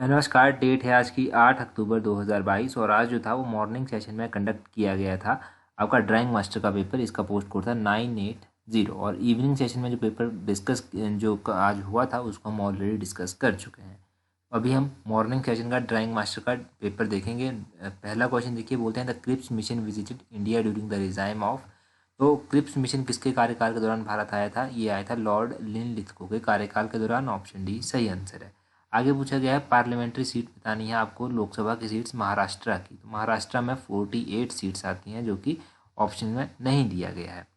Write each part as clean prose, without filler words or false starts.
नमस्कार। डेट है आज की 8 अक्टूबर 2022 और आज जो था वो मॉर्निंग सेशन में कंडक्ट किया गया था आपका ड्राइंग मास्टर का पेपर। इसका पोस्ट कोड था 980 और इवनिंग सेशन में जो पेपर डिस्कस आज हुआ था उसको हम ऑलरेडी डिस्कस कर चुके हैं। अभी हम मॉर्निंग सेशन का ड्राइंग मास्टर का पेपर देखेंगे। पहला क्वेश्चन देखिए, बोलते हैं the Cripps mission visited India during the regime of. तो क्रिप्स मिशन किसके कार्यकाल के दौरान भारत आया था? ये आया था लॉर्ड लिनलिथगो के कार्यकाल के दौरान। ऑप्शन डी सही आंसर है। आगे पूछा गया है पार्लियामेंट्री सीट बतानी है आपको लोकसभा की सीट्स महाराष्ट्र की। तो महाराष्ट्र में 48 सीट्स आती हैं जो कि ऑप्शन में नहीं दिया गया है।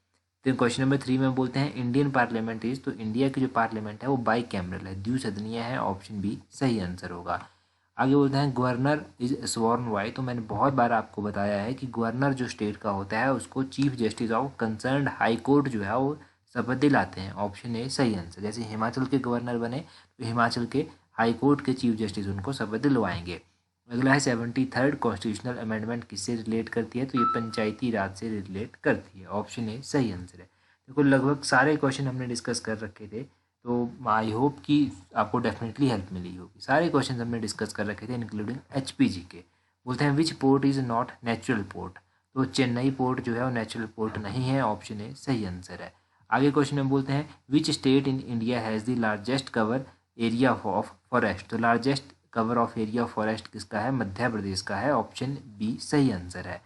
तो क्वेश्चन नंबर 3 में बोलते हैं इंडियन पार्लियामेंट इज। तो इंडिया की जो पार्लियामेंट है वो बाई कैमरल है, द्विसदनीय है। ऑप्शन बी सही आंसर होगा। आगे बोलते हैं गवर्नर इज स्वॉर्न बाय। तो मैंने बहुत बार आपको बताया है कि गवर्नर जो स्टेट का होता है उसको chief justice of concerned high court जो है वो शपथ दिलाते हैं। ऑप्शन ए सही आंसर। जैसे हिमाचल के गवर्नर बने तो हिमाचल के हाई कोर्ट के चीफ जस्टिस उनको शपथ दिलवाएंगे। अगला है 73rd कॉन्स्टिट्यूशनल अमेंडमेंट किससे रिलेट करती है? तो ये पंचायती राज से रिलेट करती है। ऑप्शन ए सही आंसर है। देखो लगभग सारे क्वेश्चन हमने डिस्कस कर रखे थे, तो आई होप कि आपको डेफिनेटली हेल्प मिली होगी। सारे क्वेश्चन हमने डिस्कस कर रखे थे इंक्लूडिंग एचपीजी के। बोलते हैं विच port is not natural port. तो चेन्नई पोर्ट जो है वो नेचुरल पोर्ट नहीं है। ऑप्शन ए सही आंसर है। आगे क्वेश्चन में बोलते हैं which state in India has the largest cover area of forest. तो largest cover of area of forest किसका है? मध्य प्रदेश का है। ऑप्शन बी सही आंसर है।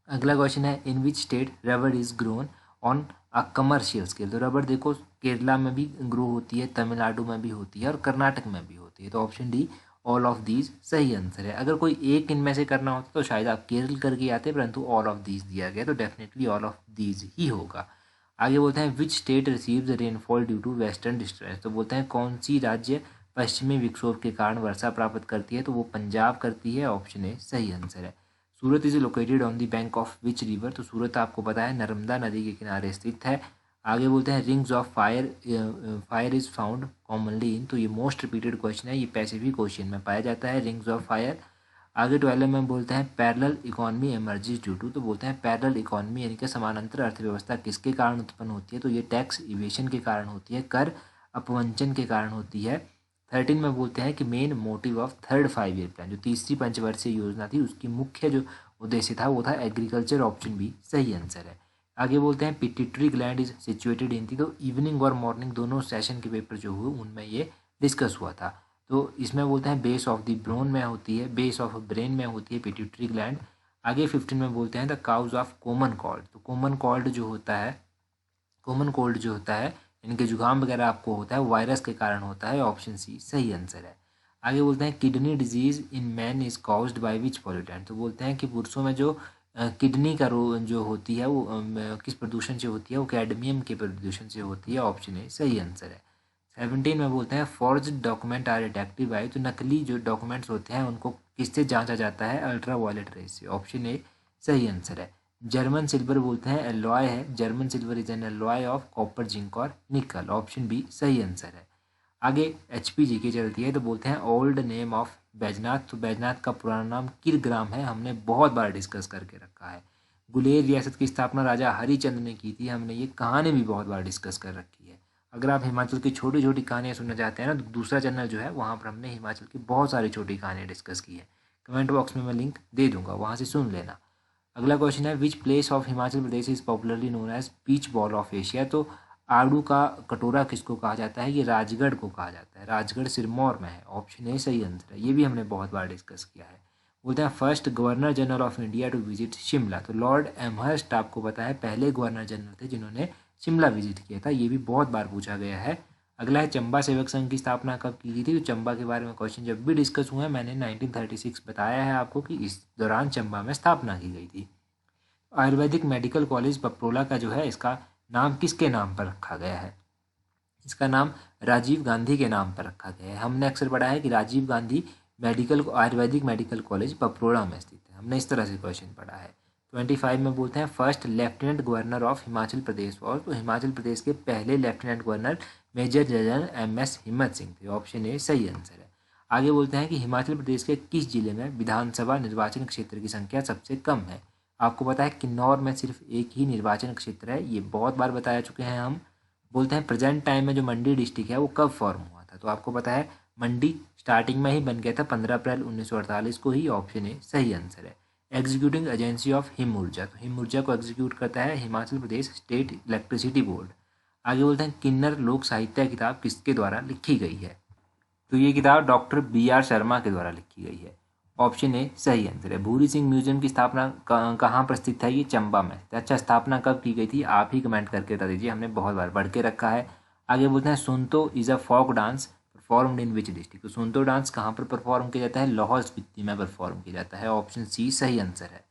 अगला क्वेश्चन है in which state rubber is grown on a commercial scale. तो रबर देखो केरला में भी ग्रो होती है, तमिलनाडु में भी होती है और कर्नाटक में भी होती है। तो option D all of these सही आंसर है। अगर कोई एक इनमें से करना होता तो शायद आप केरल करके आते, परंतु ऑल ऑफ दीज दिया गया तो डेफिनेटली ऑल ऑफ दीज ही होगा। आगे बोलते हैं which state receives rainfall due to western disturbance. तो बोलते हैं कौन सी राज्य पश्चिमी विक्षोभ के कारण वर्षा प्राप्त करती है? तो वो पंजाब करती है। ऑप्शन ए सही आंसर है। Surat is located on the bank of which river. तो सूरत आपको पता है नर्मदा नदी के किनारे स्थित है। आगे बोलते हैं rings of fire fire is found commonly in. तो ये मोस्ट रिपीटेड क्वेश्चन है, ये पैसिफिक ओशियन में पाया जाता है रिंग्स ऑफ फायर। आगे 12 में बोलते हैं parallel economy emerges due to. तो बोलते हैं पैरेलल इकोनॉमी यानी कि समानांतर अर्थव्यवस्था किसके कारण उत्पन्न होती है? तो ये टैक्स इवेशन के कारण होती है, कर अपवंचन के कारण होती है। 13 में बोलते हैं कि main motive of third 5 year plan, जो तीसरी पंचवर्षीय योजना थी उसकी मुख्य जो उद्देश्य था वो था एग्रीकल्चर। ऑप्शन बी सही आंसर है। आगे बोलते हैं pituitary gland is situated in थी। तो इवनिंग और मॉर्निंग दोनों सेशन के पेपर जो हुए उनमें ये डिस्कस हुआ था। तो इसमें बोलते हैं बेस ऑफ द ब्रेन में होती है, बेस ऑफ ब्रेन में होती है पिट्यूटरी ग्लैंड। आगे 15 में बोलते हैं the cause of common cold. तो कॉमन कोल्ड जो होता है, कॉमन कोल्ड जो होता है इनके जुकाम वगैरह आपको होता है वायरस के कारण होता है। ऑप्शन सी सही आंसर है। आगे बोलते हैं kidney disease in man is caused by which pollutant. तो बोलते हैं कि पुरुषों में जो किडनी का रोग जो होती है वो किस प्रदूषण से होती है? वो कैडमियम के प्रदूषण से होती है। ऑप्शन ए सही आंसर है। 17 में बोलते हैं forge document are detective by. तो नकली जो डॉक्यूमेंट्स होते हैं उनको किससे जांचा जाता है? अल्ट्रा वायलेट रेज से। ऑप्शन ए सही आंसर है। जर्मन सिल्वर बोलते हैं एलॉय है, German silver is an alloy of copper zinc और निकल। ऑप्शन बी सही आंसर है। आगे एचपीजी की चलती है तो बोलते हैं ओल्ड नेम ऑफ बैजनाथ। तो बैजनाथ का पुराना नाम किरग्राम है, हमने बहुत बार डिस्कस करके रखा है। गुलेर रियासत की स्थापना राजा हरिचंद ने की थी, हमने ये कहानी भी बहुत बार डिस्कस कर रखी है। अगर आप हिमाचल की छोटी छोटी कहानियाँ सुनना चाहते हैं ना तो दूसरा चैनल जो है वहाँ पर हमने हिमाचल की बहुत सारी छोटी कहानियाँ डिस्कस की है। कमेंट बॉक्स में मैं लिंक दे दूंगा, वहाँ से सुन लेना। अगला क्वेश्चन है which place of Himachal Pradesh is popularly known as peach bowl of Asia. तो आड़ू का कटोरा किसको कहा जाता है? ये राजगढ़ को कहा जाता है, राजगढ़ सिरमौर में है। ऑप्शन ए सही आंसर है, ये भी हमने बहुत बार डिस्कस किया है। बोलते हैं first governor general of India to visit Shimla. तो लॉर्ड एमहर्स्ट आपको पता है पहले गवर्नर जनरल थे जिन्होंने शिमला विजिट किया था, ये भी बहुत बार पूछा गया है। अगला है चंबा सेवक संघ की स्थापना कब की गई थी? तो चंबा के बारे में क्वेश्चन जब भी डिस्कस हुआ है मैंने 1936 बताया है आपको कि इस दौरान चंबा में स्थापना की गई थी। आयुर्वेदिक मेडिकल कॉलेज पपरोला का जो है इसका नाम किसके नाम पर रखा गया है? इसका नाम राजीव गांधी के नाम पर रखा गया है। हमने अक्सर पढ़ा है कि राजीव गांधी आयुर्वेदिक मेडिकल कॉलेज पपरोला में स्थित है, हमने इस तरह से क्वेश्चन पढ़ा है। 25 में बोलते हैं first lieutenant governor of Himachal Pradesh और। तो हिमाचल प्रदेश के पहले lieutenant governor major general M S. Himmat Singh थे। ऑप्शन ए सही आंसर है। आगे बोलते हैं कि हिमाचल प्रदेश के किस जिले में विधानसभा निर्वाचन क्षेत्र की संख्या सबसे कम है? आपको पता है किन्नौर में सिर्फ एक ही निर्वाचन क्षेत्र है, ये बहुत बार बताया चुके हैं हम। बोलते हैं प्रेजेंट टाइम में जो मंडी डिस्ट्रिक्ट है वो कब फॉर्म हुआ था? तो आपको पता है मंडी स्टार्टिंग में ही बन गया था 15 अप्रैल 1948 को ही, ऑप्शन ए सही आंसर है। एग्जीक्यूटिंग एजेंसी ऑफ हिम ऊर्जा, तो हिम ऊर्जा को एग्जीक्यूट करता है Himachal Pradesh state electricity board. आगे बोलते हैं किन्नर लोक साहित्य किताब किसके द्वारा लिखी गई है, तो ये किताब डॉक्टर B.R. शर्मा के द्वारा लिखी गई है, ऑप्शन ए सही आंसर है। भूरी सिंह म्यूजियम की स्थापना कहाँ पर स्थित है, ये चंबा में। अच्छा, स्थापना कब की गई थी, आप ही कमेंट करके बता दीजिए, हमने बहुत बार पढ़ के रखा है। आगे बोलते हैं Sunto is a folk dance performed in which district, तो सुनतो डांस कहाँ पर परफॉर्म किया जाता है, लाहौल स्पीति में परफॉर्म किया जाता है, ऑप्शन सी सही आंसर है।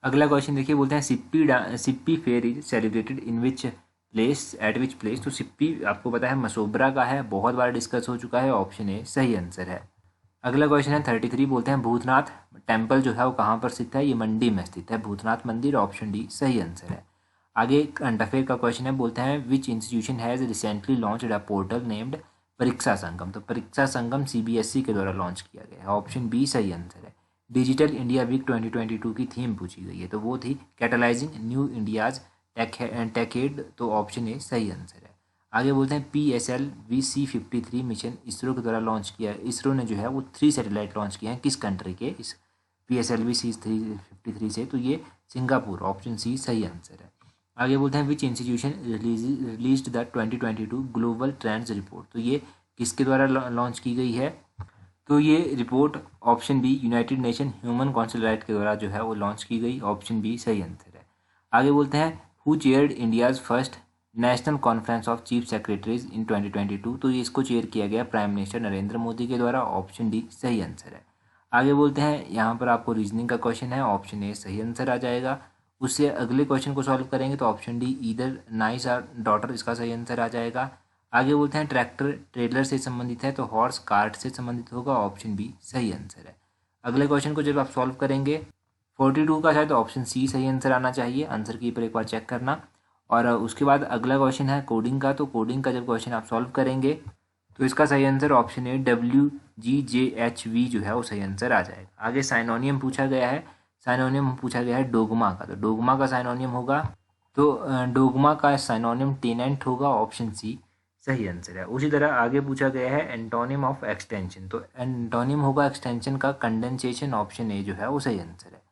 अगला क्वेश्चन देखिए, बोलते हैं Sippy fair is celebrated in which place, eight which place, तो सिप्पी आपको पता है मसोबरा का है, बहुत बार डिस्कस हो चुका है, ऑप्शन ए सही आंसर है। अगला क्वेश्चन है 33, बोलते हैं भूतनाथ टेम्पल जो है वो कहाँ पर स्थित है, ये मंडी में स्थित है, भूतनाथ मंदिर, ऑप्शन डी सही आंसर है। आगे करंट अफेयर का क्वेश्चन है, बोलते हैं विच institution has recently launched a portal named परीक्षा संगम, तो परीक्षा संगम CBSE के द्वारा लॉन्च किया गया है, ऑप्शन बी सही आंसर है। डिजिटल इंडिया वीक 2022 की थीम पूछी गई है, तो वो थी कैटलाइजिंग न्यू इंडियाज टेकेड, तो ऑप्शन ए सही आंसर है। आगे बोलते हैं PSLV-C53 मिशन इसरो के द्वारा लॉन्च किया है, इसरो ने जो है वो 3 सैटेलाइट लॉन्च किए हैं, किस कंट्री के, इस PSLV-C53 से, तो ये सिंगापुर, ऑप्शन सी सही आंसर है। आगे बोलते हैं विच institution released the 2022 global trends report, तो ये किसके द्वारा लॉन्च की गई है, तो ये report option B united nation human council right के द्वारा जो है वो लॉन्च की गई, ऑप्शन बी सही आंसर है। आगे बोलते हैं who chaired India's first national conference of chief secretaries in 2022, तो ये इसको चेयर किया गया प्राइम मिनिस्टर नरेंद्र मोदी के द्वारा, ऑप्शन डी सही आंसर है। आगे बोलते हैं यहाँ पर आपको रीजनिंग का क्वेश्चन है, ऑप्शन ए सही आंसर आ जाएगा। उससे अगले क्वेश्चन को सॉल्व करेंगे तो option D either niece or daughter, इसका सही आंसर आ जाएगा। आगे बोलते हैं ट्रैक्टर ट्रेलर से संबंधित है तो हॉर्स कार्ट से संबंधित होगा, ऑप्शन बी सही आंसर है। अगले क्वेश्चन को जब आप सॉल्व करेंगे 42 का शायद ऑप्शन सी सही आंसर आना चाहिए, आंसर की पर एक बार चेक करना। और उसके बाद अगला क्वेश्चन है कोडिंग का, तो कोडिंग का जब क्वेश्चन आप सॉल्व करेंगे तो इसका सही आंसर ऑप्शन ए WGJHV जो है वो सही आंसर आ जाएगा। आगे साइनोनियम पूछा गया है, साइनोनियम पूछा गया है डोगमा का, तो डोगमा का साइनोनियम होगा, तो डोगमा का साइनोनियम टेनेंट होगा, ऑप्शन सी सही आंसर है। उसी तरह आगे पूछा गया है एंटोनिम ऑफ एक्सटेंशन, तो एंटोनिम होगा एक्सटेंशन का कंडेंसेशन, ऑप्शन ए जो है वो सही आंसर है।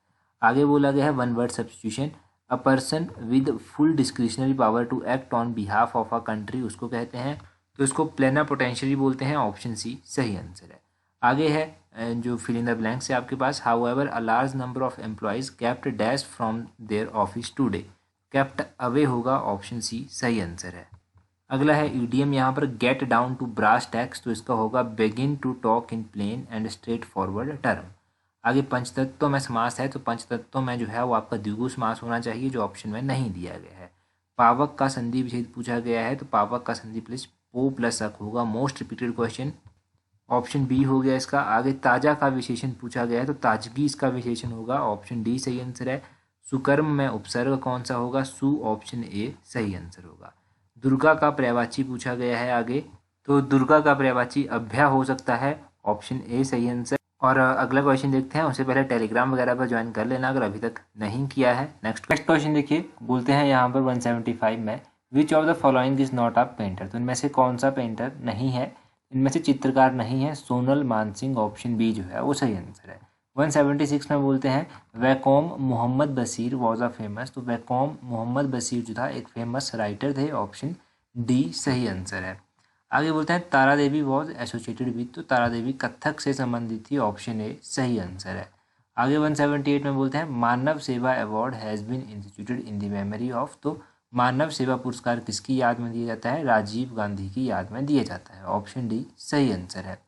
आगे बोला गया है one word substitution, a person with full discretionary power to act on behalf of a country उसको कहते हैं, तो इसको प्लेनिपोटेंशियरी बोलते हैं, ऑप्शन सी सही आंसर है। आगे है जो फिल इन द ब्लैंक से आपके पास, however a large number of employees kept dash from their office today, kept away होगा, ऑप्शन सी सही आंसर है। अगला है ईडीएम, यहाँ पर get down to brass tacks, तो इसका होगा begin to talk in plain and straightforward term. आगे पंचतत्व में समास है, तो पंचतत्व में जो है वो आपका द्विगु समास होना चाहिए, जो ऑप्शन में नहीं दिया गया है। पावक का संधि विच्छेद पूछा गया है, तो पावक का संधि प्लस पो प्लस अक होगा, most repeated question, option B हो गया इसका। आगे ताजा का विशेषण पूछा गया है, तो ताजगी इसका विशेषण होगा, ऑप्शन डी सही आंसर है। सुकर्म में उपसर्ग कौन सा होगा, सु, ऑप्शन ए सही आंसर होगा। दुर्गा का पर्यायवाची पूछा गया है आगे, तो दुर्गा का पर्यायवाची अभ्या हो सकता है, ऑप्शन ए सही आंसर। और अगला क्वेश्चन देखते हैं, उससे पहले टेलीग्राम वगैरह पर ज्वाइन कर लेना अगर अभी तक नहीं किया है। नेक्स्ट क्वेश्चन देखिए, बोलते हैं यहाँ पर 175 में which of the following is not a painter, तो इनमें से कौन सा पेंटर नहीं है, इनमें से चित्रकार नहीं है, सोनल मानसिंह, ऑप्शन बी जो है वो सही आंसर है। 176 में बोलते हैं Vaikom Mohammad Basheer was a famous, तो वैकोम मोहम्मद बशीर जो था एक फेमस राइटर थे, ऑप्शन डी सही आंसर है। आगे बोलते हैं Tara Devi was associated with, तो तारा देवी कथक से संबंधित थी, ऑप्शन ए सही आंसर है। आगे 178 में बोलते हैं Manav Seva award has been instituted in the memory of, तो मानव सेवा पुरस्कार किसकी याद में दिया जाता है, राजीव गांधी की याद में दिया जाता है, ऑप्शन डी सही आंसर है।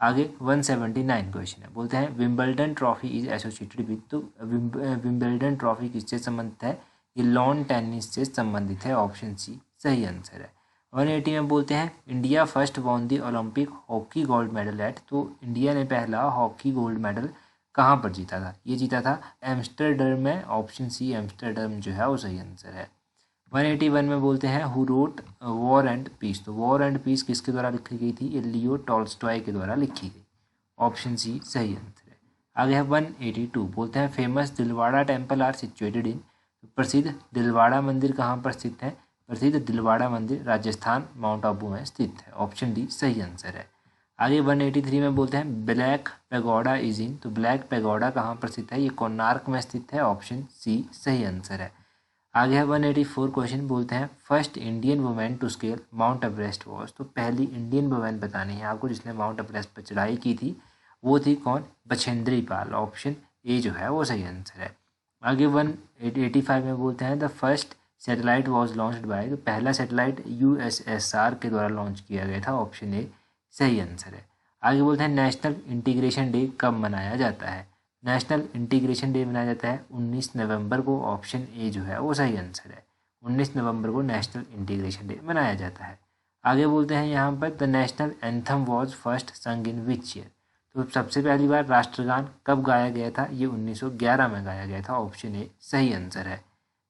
आगे 179 क्वेश्चन है, बोलते हैं Wimbledon trophy is associated with, तो विंबलडन ट्रॉफी किससे संबंधित है, ये लॉन टेनिस से संबंधित है, ऑप्शन सी सही आंसर है। 180 में बोलते हैं India first won the Olympic hockey gold medal at, तो इंडिया ने पहला हॉकी गोल्ड मेडल कहाँ पर जीता था, ये जीता था एम्स्टर्डम में, ऑप्शन सी एम्स्टर्डम जो है वो सही आंसर है। 181 में बोलते हैं who wrote war and peace, तो वॉर एंड पीस किसके द्वारा लिखी गई थी, ये लियो टॉल्स्टॉय के द्वारा लिखी गई, ऑप्शन सी सही आंसर है। आगे है 182, बोलते हैं famous Dilwara temple are situated in, प्रसिद्ध दिलवाड़ा मंदिर कहाँ पर स्थित है, प्रसिद्ध दिलवाड़ा मंदिर राजस्थान माउंट आबू में स्थित है, ऑप्शन डी सही आंसर है। आगे 183 में बोलते हैं ब्लैक पैगोडा इज इन, तो ब्लैक पैगोडा कहाँ पर स्थित है, ये कोणार्क में स्थित है, ऑप्शन सी सही आंसर है। आगे है 184 क्वेश्चन, बोलते हैं first Indian women to scale Mount Everest was, तो पहली इंडियन वुमेन बतानी है आपको जिसने माउंट एवरेस्ट पर चढ़ाई की थी, वो थी कौन, बछेंद्री पाल, ऑप्शन ए जो है वो सही आंसर है। आगे 185 में बोलते हैं the first satellite was launched by, तो पहला सैटेलाइट यूएसएसआर के द्वारा लॉन्च किया गया था, ऑप्शन ए सही आंसर है। आगे बोलते हैं नेशनल इंटीग्रेशन डे कब मनाया जाता है, नेशनल इंटीग्रेशन डे मनाया जाता है 19 नवंबर को, ऑप्शन ए जो है वो सही आंसर है। 19 नवंबर को नेशनल इंटीग्रेशन डे मनाया जाता है। आगे बोलते हैं यहाँ पर the national anthem was first संग इन विच ईयर, तो सबसे पहली बार राष्ट्रगान कब गाया गया था, ये 1911 में गाया गया था, ऑप्शन ए सही आंसर है।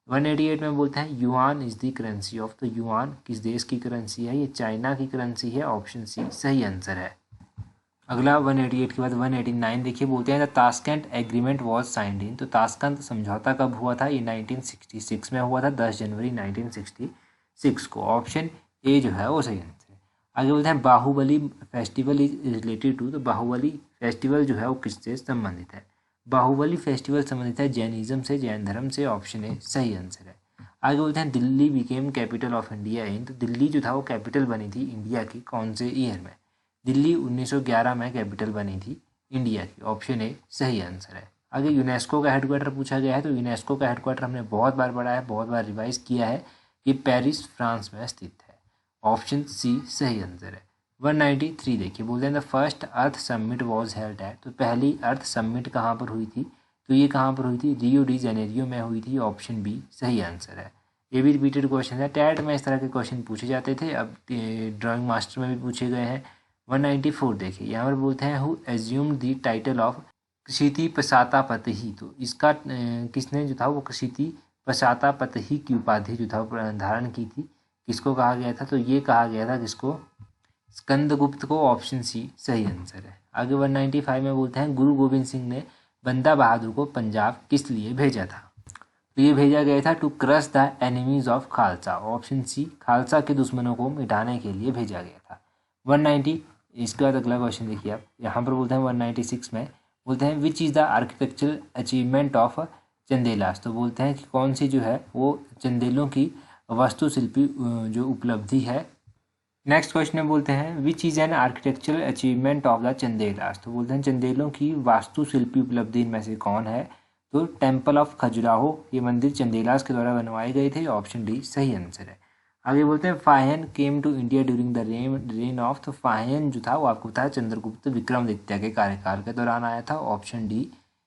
188 में बोलते हैं yuan is the currency of, तो युआन किस देश की करेंसी है, ये चाइना की करेंसी है, ऑप्शन सी सही आंसर है। अगला 188 के बाद 189 देखिए, बोलते हैं the Tashkent agreement was signed in, तो ताशकंद समझौता कब हुआ था, ये 1966 में हुआ था, 10 जनवरी 1966 को, ऑप्शन ए जो है वो सही आंसर है। आगे बोलते हैं Bahubali festival is related to, तो बाहुबली फेस्टिवल जो है वो किससे संबंधित है, बाहुबली फेस्टिवल संबंधित है जैनिज्म से, जैन धर्म से, ऑप्शन ए सही आंसर है। आगे बोलते हैं Delhi became capital of India in, तो दिल्ली जो था वो कैपिटल बनी थी इंडिया की कौन से ईयर में, दिल्ली 1911 में कैपिटल बनी थी इंडिया की, ऑप्शन ए सही आंसर है। आगे यूनेस्को का हेडक्वार्टर पूछा गया है, तो यूनेस्को का हेडक्वार्टर हमने बहुत बार पढ़ा है, बहुत बार रिवाइज किया है, ये पेरिस फ्रांस में स्थित है, ऑप्शन सी सही आंसर है। 193 देखिए, बोलते हैं the first earth summit was held at, तो पहली अर्थ समिट कहाँ पर हुई थी, तो ये कहाँ पर हुई थी, रियो डी जेनेरियो में हुई थी, ऑप्शन बी सही आंसर है। ये भी रिपीटेड क्वेश्चन है, टैट में इस तरह के क्वेश्चन पूछे जाते थे, अब ड्राइंग मास्टर में भी पूछे गए हैं। 194 देखिए, यहाँ पर बोलते हैं who assumed the title of क्षिति पसातापतही, तो इसका किसने जो था वो क्षिति पसातापतही की उपाधि जो था वो धारण की थी, किसको कहा गया था, तो ये कहा गया था किसको, स्कंदगुप्त को, ऑप्शन सी सही आंसर है। आगे 195 में बोलते हैं गुरु गोविंद सिंह ने बंदा बहादुर को पंजाब किस लिए भेजा था, तो ये भेजा गया था to crush the enemies of Khalsa, option C Khalsa के दुश्मनों को मिटाने के लिए भेजा गया था। 190 इसके बाद अगला क्वेश्चन देखिए आप, यहाँ पर बोलते हैं 196 में बोलते हैं which is the architectural achievement of Chandelas, तो बोलते हैं कि कौन सी जो है वो चंदेलों की वास्तुशिल्पी जो उपलब्धि है। नेक्स्ट क्वेश्चन में बोलते हैं which is an architectural achievement of the Chandelas, तो बोलते हैं चंदेलों की वास्तुशिल्पी उपलब्धि इनमें से कौन है, तो टेम्पल ऑफ खजुराहो, ये मंदिर चंदेलास के द्वारा बनवाए गए थे, ऑप्शन डी सही आंसर है। आगे बोलते हैं Fahien came to India during the reign of, तो फाहियन जो था वो आपको पता है चंद्रगुप्त विक्रमादित्य के कार्यकाल के दौरान आया था, ऑप्शन डी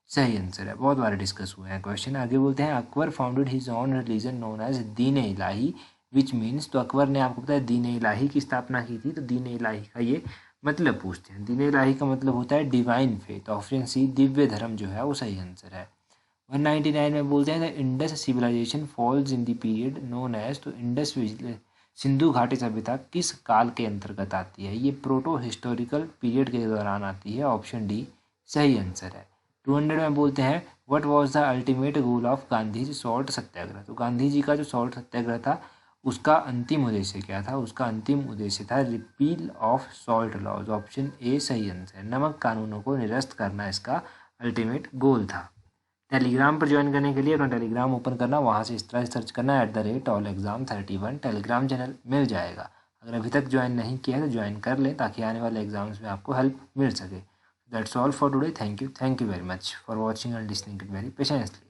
सही आंसर है। बहुत बार डिस्कस हुए हैं क्वेश्चन। आगे बोलते हैं Akbar founded his own religion known as Din Ilahi which means, तो अकबर ने आपको पता है दीन इलाही की स्थापना की थी, तो दीन इलाही का ये मतलब पूछते हैं, दीन इलाही का मतलब होता है divine faith, option C Divya धर्म जो है वो सही आंसर है। 199 में बोलते हैं the Indus civilization falls in the period known as, तो इंडस सिंधु घाटी सभ्यता किस काल के अंतर्गत आती है, ये प्रोटो हिस्टोरिकल पीरियड के दौरान आती है, ऑप्शन डी सही आंसर है। 200 में बोलते हैं what was the ultimate goal of Gandhi salt satyagraha, तो गांधी जी का जो सॉल्ट सत्याग्रह था उसका अंतिम उद्देश्य क्या था, उसका अंतिम उद्देश्य था repeal of salt laws, option A सही आंसर है। नमक कानूनों को निरस्त करना इसका अल्टीमेट गोल था। टेलीग्राम पर ज्वाइन करने के लिए अपना टेलीग्राम ओपन करना, वहाँ से इस तरह सर्च करना @allexam31 टेलीग्राम चैनल मिल जाएगा। अगर अभी तक ज्वाइन नहीं किया है तो ज्वाइन कर लें ताकि आने वाले एग्जाम्स में आपको हेल्प मिल सके। That's all for today. Thank you very much for watching and listening it very patiently.